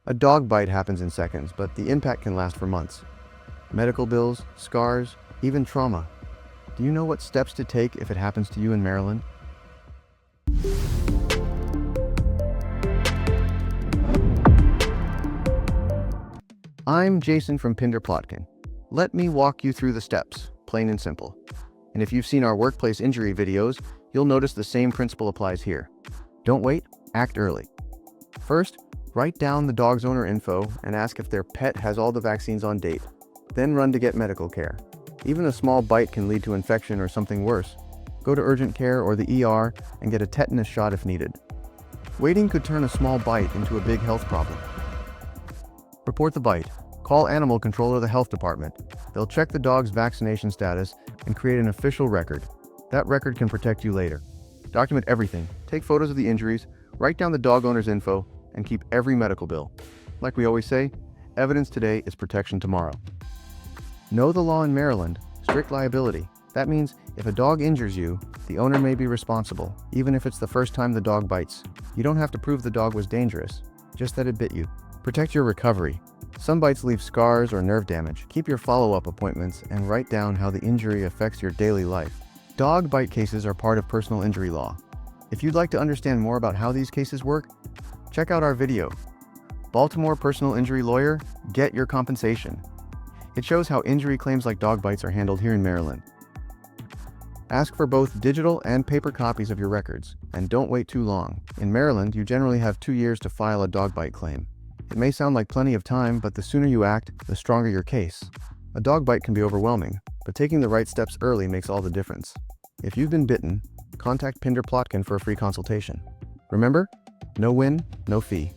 A dog bite happens in seconds, but the impact can last for months. Medical bills, scars, even trauma. Do you know what steps to take if it happens to you in Maryland? I'm Jason from Pinder Plotkin. Let me walk you through the steps, plain and simple. And if you've seen our workplace injury videos, you'll notice the same principle applies here. Don't wait, act early. First, write down the dog's owner info and ask if their pet has all the vaccines on date. Then run to get medical care. Even a small bite can lead to infection or something worse. Go to urgent care or the ER and get a tetanus shot if needed. Waiting could turn a small bite into a big health problem. Report the bite. Call animal control or the health department. They'll check the dog's vaccination status and create an official record. That record can protect you later. Document everything. Take photos of the injuries, write down the dog owner's info, and keep every medical bill. Like we always say, evidence today is protection tomorrow. Know the law in Maryland. Strict liability. That means if a dog injures you, the owner may be responsible, even if it's the first time the dog bites. You don't have to prove the dog was dangerous, just that it bit you. Protect your recovery. Some bites leave scars or nerve damage. Keep your follow-up appointments and write down how the injury affects your daily life. Dog bite cases are part of personal injury law. If you'd like to understand more about how these cases work, check out our video. Baltimore Personal Injury Lawyer, Get Your Compensation. It shows how injury claims like dog bites are handled here in Maryland. Ask for both digital and paper copies of your records, and don't wait too long. In Maryland, you generally have 2 years to file a dog bite claim. It may sound like plenty of time, but the sooner you act, the stronger your case. A dog bite can be overwhelming, but taking the right steps early makes all the difference. If you've been bitten, contact Pinder Plotkin for a free consultation. Remember, no win, no fee.